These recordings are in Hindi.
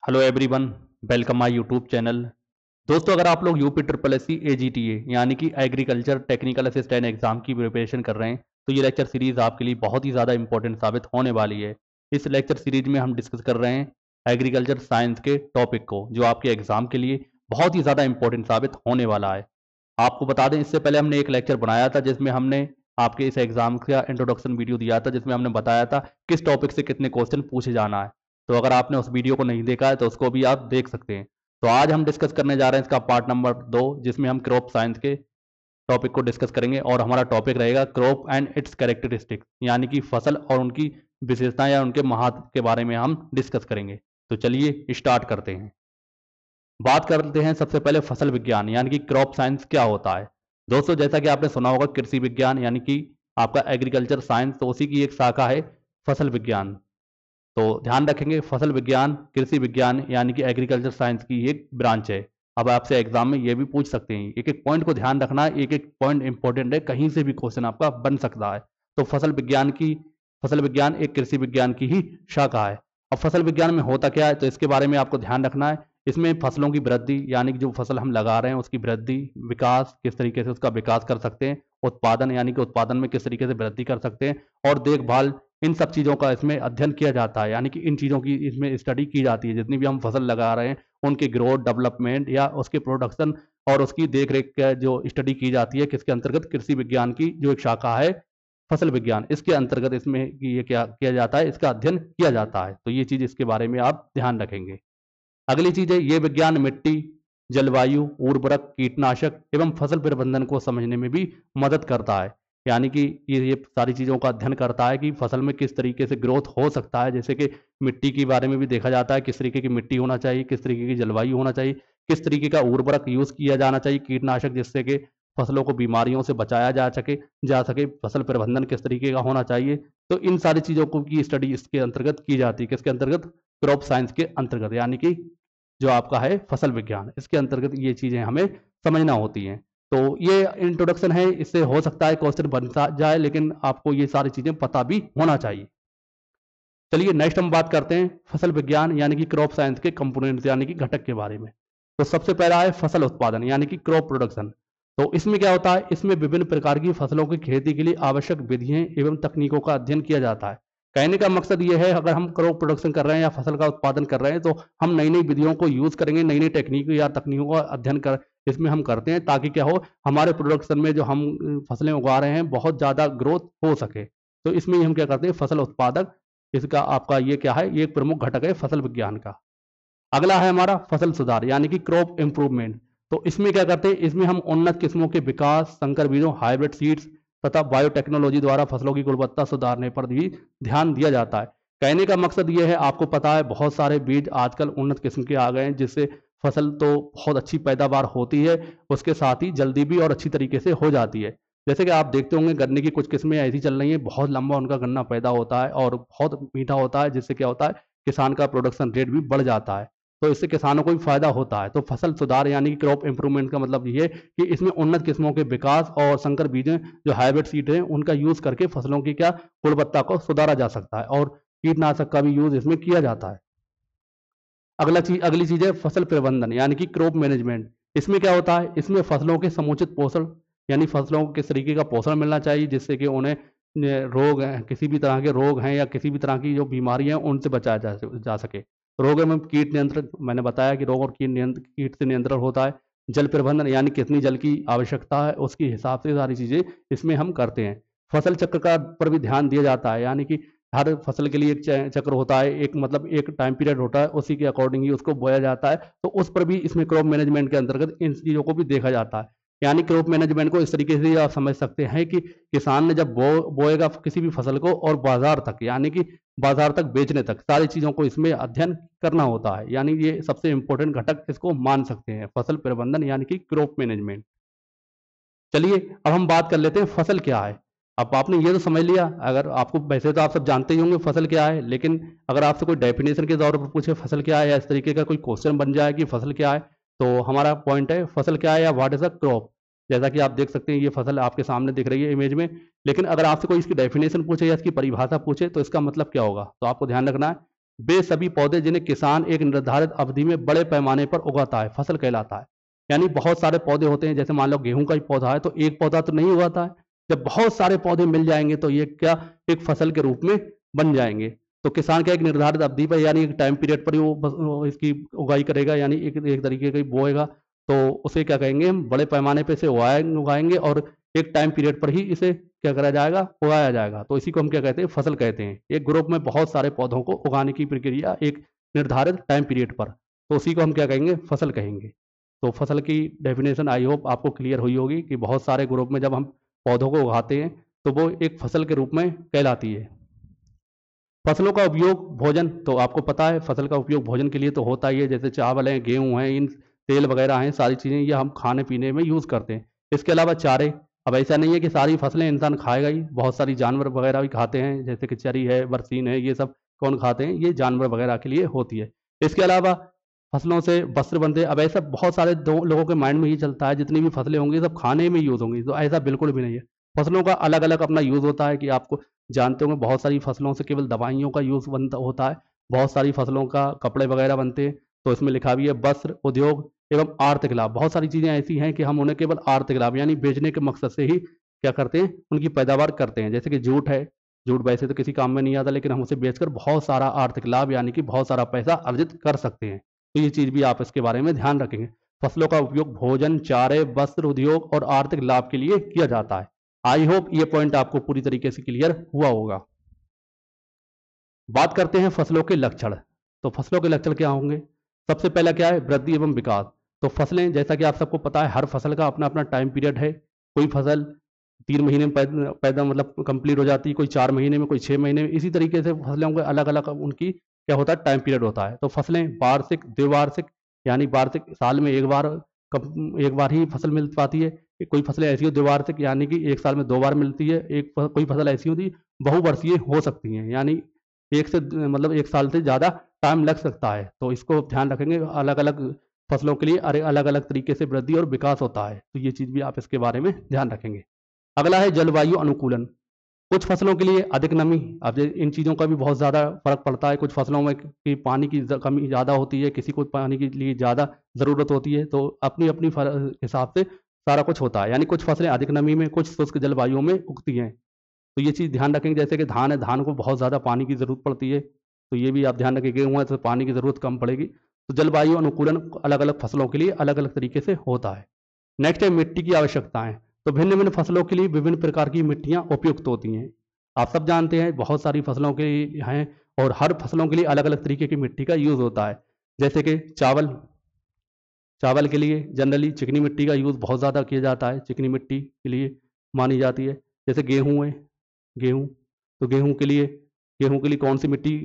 Hello everyone, welcome my YouTube channel. दोस्तों, अगर आप लोग UP triple S C AGTA यानी कि एग्रीकल्चर टेक्निकल असिस्टेंट एग्जाम की प्रिपरेशन कर रहे हैं तो ये लेक्चर सीरीज आपके लिए बहुत ही ज़्यादा इंपॉर्टेंट साबित होने वाली है। इस लेक्चर सीरीज में हम डिस्कस कर रहे हैं एग्रीकल्चर साइंस के टॉपिक को, जो आपके एग्जाम के लिए बहुत ही ज़्यादा इंपॉर्टेंट साबित होने वाला है। आपको बता दें, इससे पहले हमने एक लेक्चर बनाया था जिसमें हमने आपके इस एग्जाम का इंट्रोडक्शन वीडियो दिया था, जिसमें हमने बताया था किस टॉपिक से कितने क्वेश्चन पूछे जाना है। तो अगर आपने उस वीडियो को नहीं देखा है तो उसको भी आप देख सकते हैं। तो आज हम डिस्कस करने जा रहे हैं इसका पार्ट नंबर 2, जिसमें हम क्रॉप साइंस के टॉपिक को डिस्कस करेंगे और हमारा टॉपिक रहेगा क्रॉप एंड इट्स कैरेक्टरिस्टिक्स, यानी कि फसल और उनकी विशेषताएं या उनके महत्व के बारे में हम डिस्कस करेंगे। तो चलिए स्टार्ट करते हैं। बात करते हैं सबसे पहले फसल विज्ञान यानी कि क्रॉप साइंस क्या होता है। दोस्तों, जैसा कि आपने सुना होगा, कृषि विज्ञान यानी कि आपका एग्रीकल्चर साइंस, तो उसी की एक शाखा है फसल विज्ञान। तो ध्यान रखेंगे, फसल विज्ञान कृषि विज्ञान यानी कि एग्रीकल्चर साइंस की एक ब्रांच है। अब आपसे एग्जाम में ये भी पूछ सकते हैं, एक एक पॉइंट को ध्यान रखना है, एक एक पॉइंट इंपॉर्टेंट है, कहीं से भी क्वेश्चन आपका बन सकता है। तो फसल विज्ञान एक कृषि विज्ञान की ही शाखा है। अब फसल विज्ञान में होता क्या है, तो इसके बारे में आपको ध्यान रखना है। इसमें फसलों की वृद्धि यानी कि जो फसल हम लगा रहे हैं उसकी वृद्धि, विकास किस तरीके से उसका विकास कर सकते हैं, उत्पादन यानी कि उत्पादन में किस तरीके से वृद्धि कर सकते हैं, और देखभाल, इन सब चीज़ों का इसमें अध्ययन किया जाता है। यानी कि इन चीज़ों की इसमें स्टडी की जाती है। जितनी भी हम फसल लगा रहे हैं उनके ग्रोथ, डेवलपमेंट या उसके प्रोडक्शन और उसकी देख रेख का जो स्टडी की जाती है, किसके अंतर्गत, कृषि विज्ञान की जो एक शाखा है फसल विज्ञान, इसके अंतर्गत इसमें ये क्या किया जाता है, इसका अध्ययन किया जाता है। तो ये चीज़, इसके बारे में आप ध्यान रखेंगे। अगली चीज़ है, ये विज्ञान मिट्टी, जलवायु, उर्वरक, कीटनाशक एवं फसल प्रबंधन को समझने में भी मदद करता है। यानी कि ये सारी चीज़ों का अध्ययन करता है कि फसल में किस तरीके से ग्रोथ हो सकता है। जैसे कि मिट्टी के बारे में भी देखा जाता है, किस तरीके की मिट्टी होना चाहिए, किस तरीके की जलवायु होना चाहिए, किस तरीके का उर्वरक यूज़ किया जाना चाहिए, कीटनाशक, जिससे कि फसलों को बीमारियों से बचाया जा सके, फसल प्रबंधन किस तरीके का होना चाहिए। तो इन सारी चीज़ों को की स्टडी इसके अंतर्गत की जाती है। किसके अंतर्गत? क्रॉप साइंस के अंतर्गत, यानी कि जो आपका है फसल विज्ञान, इसके अंतर्गत ये चीज़ें हमें समझना होती हैं। तो ये इंट्रोडक्शन है, इससे हो सकता है क्वेश्चन बनता जाए, लेकिन आपको ये सारी चीज़ें पता भी होना चाहिए। चलिए नेक्स्ट हम बात करते हैं फसल विज्ञान यानी कि क्रॉप साइंस के कंपोनेंट्स यानी कि घटक के बारे में। तो सबसे पहला है फसल उत्पादन यानी कि क्रॉप प्रोडक्शन। तो इसमें क्या होता है, इसमें विभिन्न प्रकार की फसलों की खेती के लिए आवश्यक विधियां एवं तकनीकों का अध्ययन किया जाता है। कहने का मकसद ये है, अगर हम क्रॉप प्रोडक्शन कर रहे हैं या फसल का उत्पादन कर रहे हैं तो हम नई नई विधियों को यूज़ करेंगे, नई नई टेक्निक या तकनीकों का अध्ययन कर इसमें हम करते हैं, ताकि क्या हो, हमारे प्रोडक्शन में जो हम फसलें उगा रहे हैं बहुत ज़्यादा ग्रोथ हो सके। तो इसमें ही हम क्या करते हैं, फसल उत्पादक, इसका आपका ये क्या है, ये एक प्रमुख घटक है फसल विज्ञान का। अगला है हमारा फसल सुधार यानी कि क्रॉप इम्प्रूवमेंट। तो इसमें क्या करते हैं, इसमें हम उन्नत किस्मों के विकास, संकर बीजों, हाइब्रिड सीड्स तथा बायोटेक्नोलॉजी द्वारा फसलों की गुणवत्ता सुधारने पर भी ध्यान दिया जाता है। कहने का मकसद ये है, आपको पता है बहुत सारे बीज आजकल उन्नत किस्म के आ गए हैं, जिससे फसल तो बहुत अच्छी पैदावार होती है, उसके साथ ही जल्दी भी और अच्छी तरीके से हो जाती है। जैसे कि आप देखते होंगे, गन्ने की कुछ किस्में ऐसी चल रही हैं, बहुत लंबा उनका गन्ना पैदा होता है और बहुत मीठा होता है, जिससे क्या होता है, किसान का प्रोडक्शन रेट भी बढ़ जाता है। तो इससे किसानों को भी फायदा होता है। तो फसल सुधार यानी कि क्रॉप इंप्रूवमेंट का मतलब ये है कि इसमें उन्नत किस्मों के विकास और संकर बीजें, जो हाइब्रिड सीड हैं, उनका यूज करके फसलों की क्या गुणवत्ता को सुधारा जा सकता है, और कीटनाशक का भी यूज इसमें किया जाता है। अगली चीज है फसल प्रबंधन यानी कि क्रॉप मैनेजमेंट। इसमें क्या होता है, इसमें फसलों के समुचित पोषण, यानी फसलों को किस तरीके का पोषण मिलना चाहिए, जिससे कि उन्हें रोग हैं, किसी भी तरह के रोग हैं या किसी भी तरह की जो बीमारी है उनसे बचाया जा सके। रोग एवं कीट नियंत्रण, मैंने बताया कि रोग और कीट से नियंत्रण होता है। जल प्रबंधन यानी कितनी जल की आवश्यकता है, उसके हिसाब से सारी चीज़ें इसमें हम करते हैं। फसल चक्र का पर भी ध्यान दिया जाता है, यानी कि हर फसल के लिए एक चक्र होता है, एक मतलब एक टाइम पीरियड होता है, उसी के अकॉर्डिंग ही उसको बोया जाता है। तो उस पर भी इसमें क्रॉप मैनेजमेंट के अंतर्गत इन चीज़ों को भी देखा जाता है। यानी क्रॉप मैनेजमेंट को इस तरीके से आप समझ सकते हैं कि किसान ने जब बोएगा किसी भी फसल को, और बाजार तक, यानी कि बाजार तक बेचने तक, सारी चीज़ों को इसमें अध्ययन करना होता है। यानी ये सबसे इंपॉर्टेंट घटक इसको मान सकते हैं, फसल प्रबंधन यानी कि क्रॉप मैनेजमेंट। चलिए अब हम बात कर लेते हैं फसल क्या है। अब आपने ये तो समझ लिया, अगर आपको, वैसे तो आप सब जानते ही होंगे फसल क्या है, लेकिन अगर आपसे कोई डेफिनेशन के तौर पर पूछे फसल क्या है, या इस तरीके का कोई क्वेश्चन बन जाए कि फसल क्या है, तो हमारा पॉइंट है फसल क्या है या व्हाट इज अ क्रॉप। जैसा कि आप देख सकते हैं, ये फसल आपके सामने दिख रही है इमेज में, लेकिन अगर आपसे कोई इसकी डेफिनेशन पूछे या इसकी परिभाषा पूछे तो इसका मतलब क्या होगा, तो आपको ध्यान रखना है वे सभी पौधे जिन्हें किसान एक निर्धारित अवधि में बड़े पैमाने पर उगाता है फसल कहलाता है। यानी बहुत सारे पौधे होते हैं, जैसे मान लो गेहूं का ही पौधा है तो एक पौधा तो नहीं उगाता है। जब बहुत सारे पौधे मिल जाएंगे तो ये क्या एक फसल के रूप में बन जाएंगे। तो किसान क्या एक निर्धारित अवधि पर यानी एक टाइम पीरियड पर ही वो इसकी उगाई करेगा, यानी एक तरीके का बोएगा। तो उसे क्या कहेंगे, हम बड़े पैमाने पे से उगाएंगे और एक टाइम पीरियड पर ही इसे क्या करा जाएगा, उगाया जाएगा। तो इसी को हम क्या कहते हैं, फसल कहते हैं। एक ग्रुप में बहुत सारे पौधों को उगाने की प्रक्रिया एक निर्धारित टाइम पीरियड पर, तो उसी को हम क्या कहेंगे, फसल कहेंगे। तो फसल की डेफिनेशन आई होप आपको क्लियर हुई होगी कि बहुत सारे ग्रुप में जब हम पौधों को उगाते हैं तो वो एक फसल के रूप में कहलाती है। फसलों का उपयोग भोजन, तो आपको पता है फसल का उपयोग भोजन के लिए तो होता ही है, जैसे चावल है, गेहूं है, इन तेल वगैरह हैं, सारी चीज़ें ये हम खाने पीने में यूज़ करते हैं। इसके अलावा चारे, अब ऐसा नहीं है कि सारी फसलें इंसान खाएगा ही, बहुत सारी जानवर वगैरह भी खाते हैं, जैसे कि चरी है, बरसीन है, ये सब कौन खाते हैं, ये जानवर वगैरह के लिए होती है। इसके अलावा फसलों से वस्त्र बनते हैं। अब ऐसा बहुत सारे लोगों के माइंड में ये चलता है जितनी भी फसलें होंगी सब खाने में यूज़ होंगी, तो ऐसा बिल्कुल भी नहीं है। फसलों का अलग अलग अपना यूज़ होता है कि आपको जानते होंगे, बहुत सारी फसलों से केवल दवाइयों का यूज़ बनता होता है, बहुत सारी फसलों का कपड़े वगैरह बनते हैं। तो इसमें लिखा भी है वस्त्र उद्योग एवं आर्थिक लाभ। बहुत सारी चीज़ें ऐसी हैं कि हम उन्हें केवल आर्थिक लाभ यानी बेचने के मकसद से ही क्या करते हैं, उनकी पैदावार करते हैं। जैसे कि जूट है, जूट वैसे तो किसी काम में नहीं आता, लेकिन हम उसे बेचकर बहुत सारा आर्थिक लाभ यानी कि बहुत सारा पैसा अर्जित कर सकते हैं। तो ये चीज़ भी आप इसके बारे में ध्यान रखेंगे। फसलों का उपयोग भोजन, चारे, वस्त्र उद्योग और आर्थिक लाभ के लिए किया जाता है। आई होप ये पॉइंट आपको पूरी तरीके से क्लियर हुआ होगा। बात करते हैं फसलों के लक्षण। तो फसलों के लक्षण क्या होंगे, सबसे पहला क्या है, वृद्धि एवं विकास। तो फसलें, जैसा कि आप सबको पता है, हर फसल का अपना अपना टाइम पीरियड है। कोई फसल 3 महीने में पैदा मतलब कंप्लीट हो जाती है, कोई 4 महीने में, कोई 6 महीने में। इसी तरीके से फसलों के अलग अलग उनकी क्या होता है, टाइम पीरियड होता है। तो फसलें वार्षिक, द्विवार्षिक, यानी वार्षिक साल में एक बार ही फसल मिल पाती है। कोई फसलें ऐसी हो द्विवार्षिक यानी कि एक साल में 2 बार मिलती है। कोई फसल ऐसी होती है बहुवर्षीय हो सकती हैं, यानी एक साल से ज़्यादा टाइम लग सकता है। तो इसको ध्यान रखेंगे, अलग अलग फसलों के लिए अलग अलग तरीके से वृद्धि और विकास होता है। तो ये चीज़ भी आप इसके बारे में ध्यान रखेंगे। अगला है जलवायु अनुकूलन। कुछ फसलों के लिए अधिक नमी, अब इन चीज़ों का भी बहुत ज़्यादा फर्क पड़ता है। कुछ फसलों में कि पानी की कमी ज़्यादा होती है, किसी को पानी के लिए ज़्यादा ज़रूरत होती है। तो अपनी अपनी हिसाब से सारा कुछ होता है, यानी कुछ फसलें अधिक नमी में, कुछ शुष्क जलवायु में उगती हैं। तो ये चीज़ ध्यान रखेंगे। जैसे कि धान है, धान को बहुत ज़्यादा पानी की ज़रूरत पड़ती है, तो ये भी आप ध्यान रखें। गेहूँ है तो पानी की ज़रूरत कम पड़ेगी। तो जलवायु अनुकूलन अलग अलग फसलों के लिए अलग अलग तरीके से होता है। नेक्स्ट है मिट्टी की आवश्यकताएं। तो भिन्न भिन्न फसलों के लिए विभिन्न प्रकार की मिट्टियाँ उपयुक्त होती हैं। आप सब जानते हैं बहुत सारी फसलों के हैं और हर फसलों के लिए अलग अलग तरीके की मिट्टी का यूज़ होता है। जैसे कि चावल के लिए जनरली चिकनी मिट्टी का यूज़ बहुत ज़्यादा किया जाता है, चिकनी मिट्टी के लिए मानी जाती है। जैसे गेहूँ है, गेहूँ, तो गेहूँ के लिए कौन सी मिट्टी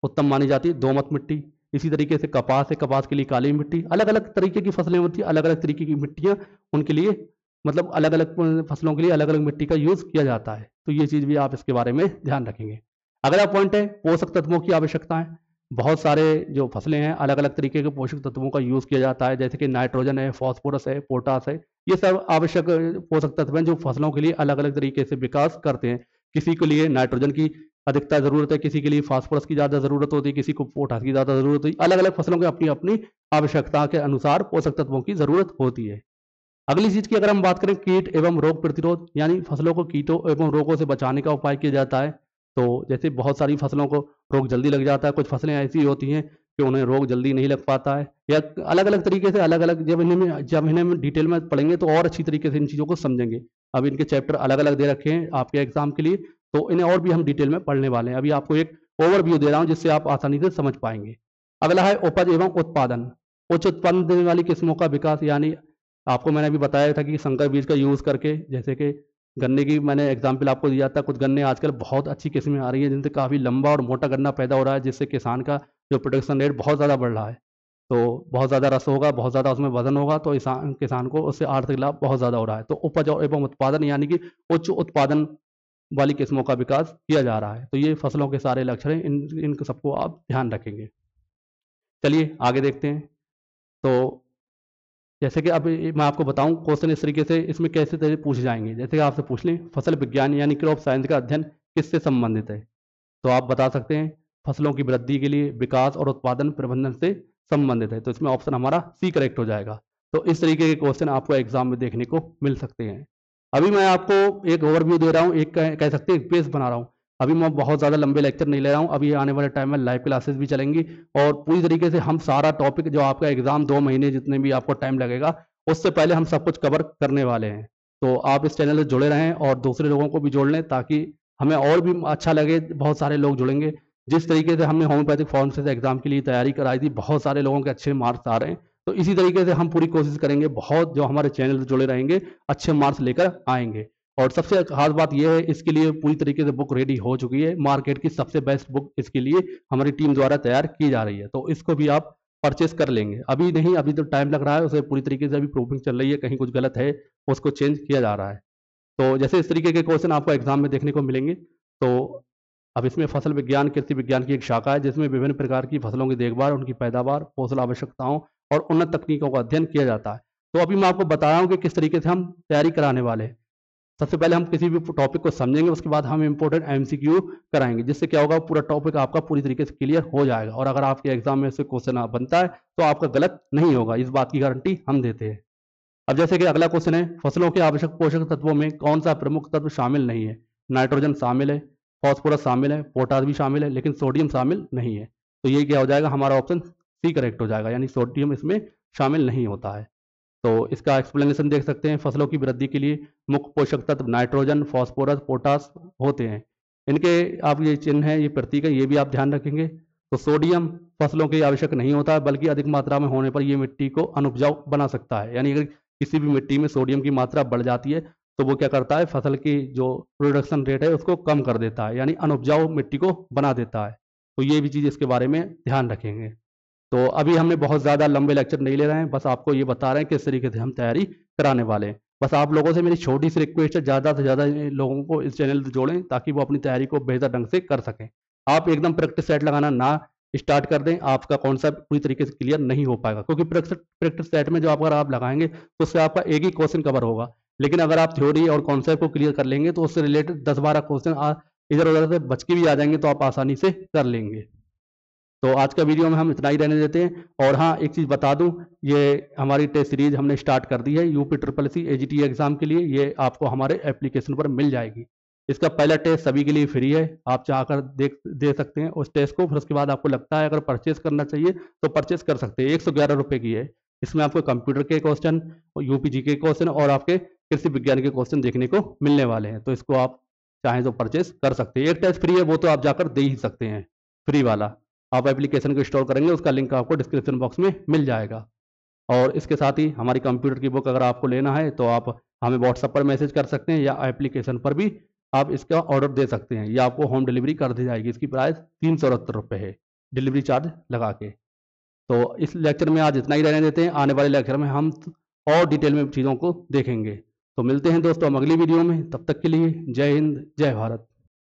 उत्तम मानी जाती है, दोमट मिट्टी। इसी तरीके से कपास है, कपास के लिए काली मिट्टी। अलग अलग तरीके की फसलें होती हैं, अलग अलग तरीके की मिट्टियाँ उनके लिए मतलब अलग अलग फसलों के लिए अलग अलग मिट्टी का यूज़ किया जाता है। तो ये चीज़ भी आप इसके बारे में ध्यान रखेंगे। अगला पॉइंट है पोषक तत्वों की आवश्यकताएं। बहुत सारे जो फसलें हैं अलग अलग तरीके के पोषक तत्वों का यूज़ किया जाता है, जैसे कि नाइट्रोजन है, फॉस्फोरस है, पोटास है। ये सब आवश्यक पोषक तत्व हैं जो फसलों के लिए अलग अलग तरीके से विकास करते हैं। किसी के लिए नाइट्रोजन की अधिकता ज़रूरत है, किसी के लिए फास्फोरस की ज़्यादा ज़रूरत होती है, किसी को पोटास की ज़्यादा ज़रूरत होती है। अलग अलग फसलों के अपनी अपनी आवश्यकता के अनुसार पोषक तत्वों की ज़रूरत होती है। अगली चीज़ की अगर हम बात करें, कीट एवं रोग प्रतिरोध, यानी फसलों को कीटों एवं रोगों से बचाने का उपाय किया जाता है। तो जैसे बहुत सारी फसलों को रोग जल्दी लग जाता है, कुछ फसलें ऐसी होती हैं कि उन्हें रोग जल्दी नहीं लग पाता है, या अलग अलग तरीके से अलग अलग जब इन्हें डिटेल में पढ़ेंगे तो और अच्छी तरीके से इन चीज़ों को समझेंगे। अब इनके चैप्टर अलग अलग दे रखे हैं आपके एग्जाम के लिए, तो इन्हें और भी हम डिटेल में पढ़ने वाले हैं। अभी आपको एक ओवरव्यू दे रहा हूँ जिससे आप आसानी से समझ पाएंगे। अगला है उपज एवं उत्पादन। उच्च उत्पादन देने वाली किस्मों का विकास, यानी आपको मैंने अभी बताया था कि संकर बीज का यूज़ करके, जैसे कि गन्ने की मैंने एग्जाम्पल आपको दिया था। कुछ गन्ने आजकल बहुत अच्छी किस्में आ रही हैं जिनसे काफ़ी लंबा और मोटा गन्ना पैदा हो रहा है, जिससे किसान का जो प्रोडक्शन रेट बहुत ज़्यादा बढ़ रहा है। तो बहुत ज़्यादा रस होगा, बहुत ज़्यादा उसमें वजन होगा, तो किसान को उससे आर्थिक लाभ बहुत ज़्यादा हो रहा है। तो उपज एवं उत्पादन यानी कि उच्च उत्पादन वाली किस्मों का विकास किया जा रहा है। तो ये फसलों के सारे लक्षण हैं, इन सबको आप ध्यान रखेंगे। चलिए आगे देखते हैं। तो जैसे कि अब मैं आपको बताऊं क्वेश्चन इस तरीके से इसमें कैसे तरह पूछ जाएंगे। जैसे कि आपसे पूछ लें फसल विज्ञान यानी क्रॉप साइंस का अध्ययन किससे संबंधित है, तो आप बता सकते हैं फसलों की वृद्धि के लिए विकास और उत्पादन प्रबंधन से संबंधित है। तो इसमें ऑप्शन हमारा सी करेक्ट हो जाएगा। तो इस तरीके के क्वेश्चन आपको एग्जाम में देखने को मिल सकते हैं। अभी मैं आपको एक ओवरव्यू दे रहा हूँ, एक कह सकते हैं एक पेज बना रहा हूँ। अभी मैं बहुत ज़्यादा लंबे लेक्चर नहीं ले रहा हूँ। अभी आने वाले टाइम में लाइव क्लासेस भी चलेंगी और पूरी तरीके से हम सारा टॉपिक जो आपका एग्जाम 2 महीने जितने भी आपको टाइम लगेगा, उससे पहले हम सब कुछ कवर करने वाले हैं। तो आप इस चैनल से जुड़े रहें और दूसरे लोगों को भी जोड़ लें ताकि हमें और भी अच्छा लगे। बहुत सारे लोग जुड़ेंगे। जिस तरीके से हमने होम्योपैथिक फार्मेसी से एग्जाम के लिए तैयारी कराई थी, बहुत सारे लोगों के अच्छे मार्क्स आ रहे हैं। तो इसी तरीके से हम पूरी कोशिश करेंगे, बहुत जो हमारे चैनल से जुड़े रहेंगे अच्छे मार्क्स लेकर आएंगे। और सबसे खास बात यह है, इसके लिए पूरी तरीके से बुक रेडी हो चुकी है। मार्केट की सबसे बेस्ट बुक इसके लिए हमारी टीम द्वारा तैयार की जा रही है। तो इसको भी आप परचेस कर लेंगे। अभी नहीं, अभी तो टाइम लग रहा है, उसे पूरी तरीके से अभी प्रूफिंग चल रही है, कहीं कुछ गलत है उसको चेंज किया जा रहा है। तो जैसे इस तरीके के क्वेश्चन आपको एग्जाम में देखने को मिलेंगे। तो अब इसमें फसल विज्ञान कृषि विज्ञान की एक शाखा है जिसमें विभिन्न प्रकार की फसलों की देखभाल, उनकी पैदावार, पोषण आवश्यकताओं और उन्नत तकनीकों का अध्ययन किया जाता है। तो अभी मैं आपको बता रहा हूँ कि किस तरीके से हम तैयारी कराने वाले हैं। सबसे पहले हम किसी भी टॉपिक को समझेंगे, उसके बाद हम इंपॉर्टेंट एमसीक्यू कराएंगे, जिससे क्या होगा, पूरा टॉपिक आपका पूरी तरीके से क्लियर हो जाएगा। और अगर आपके एग्जाम में से क्वेश्चन बनता है तो आपका गलत नहीं होगा, इस बात की गारंटी हम देते हैं। अब जैसे कि अगला क्वेश्चन है, फसलों के आवश्यक पोषक तत्वों में कौन सा प्रमुख तत्व शामिल नहीं है? नाइट्रोजन शामिल है, फॉस्फोरस शामिल है, पोटास भी शामिल है, लेकिन सोडियम शामिल नहीं है। तो ये क्या हो जाएगा, हमारा ऑप्शन सी करेक्ट हो जाएगा, यानी सोडियम इसमें शामिल नहीं होता है। तो इसका एक्सप्लेनेशन देख सकते हैं। फसलों की वृद्धि के लिए मुख्य पोषक तत्व नाइट्रोजन, फॉस्फोरस, पोटास होते हैं। इनके आप ये चिन्ह है, ये प्रतीक है, ये भी आप ध्यान रखेंगे। तो सोडियम फसलों के आवश्यक नहीं होता है, बल्कि अधिक मात्रा में होने पर ये मिट्टी को अनउपजाऊ बना सकता है। यानी अगर किसी भी मिट्टी में सोडियम की मात्रा बढ़ जाती है तो वो क्या करता है, फसल की जो प्रोडक्शन रेट है उसको कम कर देता है, यानी अनउपजाऊ मिट्टी को बना देता है। तो ये भी चीज़ इसके बारे में ध्यान रखेंगे। तो अभी हमने बहुत ज़्यादा लंबे लेक्चर नहीं ले रहे हैं, बस आपको ये बता रहे हैं किस तरीके से हम तैयारी कराने वाले हैं। बस आप लोगों से मेरी छोटी सी रिक्वेस्ट है, ज़्यादा से ज़्यादा लोगों को इस चैनल से जोड़ें ताकि वो अपनी तैयारी को बेहतर ढंग से कर सकें। आप एकदम प्रैक्टिस सेट लगाना ना स्टार्ट कर दें, आपका कॉन्सेप्ट पूरी तरीके से क्लियर नहीं हो पाएगा, क्योंकि प्रैक्टिस सेट में जो अगर आप लगाएंगे तो उससे आपका एक ही क्वेश्चन कवर होगा। लेकिन अगर आप थ्योरी और कॉन्सेप्ट को क्लियर कर लेंगे तो उससे रिलेटेड 10-12 क्वेश्चन इधर उधर से बच के भी आ जाएंगे, तो आप आसानी से कर लेंगे। तो आज का वीडियो में हम इतना ही रहने देते हैं। और हाँ, एक चीज़ बता दूं, ये हमारी टेस्ट सीरीज हमने स्टार्ट कर दी है UP triple SC AGT exam के लिए। ये आपको हमारे एप्लीकेशन पर मिल जाएगी। इसका पहला टेस्ट सभी के लिए फ्री है, आप चाहकर दे सकते हैं उस टेस्ट को। फिर उसके बाद आपको लगता है अगर परचेस करना चाहिए तो परचेस कर सकते हैं। 111 रुपये की है। इसमें आपको कंप्यूटर के क्वेश्चन, यूपीजी के क्वेश्चन और आपके कृषि विज्ञान के क्वेश्चन देखने को मिलने वाले हैं। तो इसको आप चाहें तो परचेस कर सकते हैं। एक टेस्ट फ्री है, वो तो आप जाकर दे ही सकते हैं, फ्री वाला। आप एप्लीकेशन को इंस्टॉल करेंगे, उसका लिंक आपको डिस्क्रिप्शन बॉक्स में मिल जाएगा। और इसके साथ ही हमारी कंप्यूटर की बुक अगर आपको लेना है तो आप हमें व्हाट्सएप पर मैसेज कर सकते हैं या एप्लीकेशन पर भी आप इसका ऑर्डर दे सकते हैं, या आपको होम डिलीवरी कर दी जाएगी। इसकी प्राइस 369 रुपये है, डिलीवरी चार्ज लगा के। तो इस लेक्चर में आज इतना ही रहने देते हैं। आने वाले लेक्चर में हम और डिटेल में चीज़ों को देखेंगे। तो मिलते हैं दोस्तों हम अगली वीडियो में। तब तक के लिए जय हिंद, जय भारत।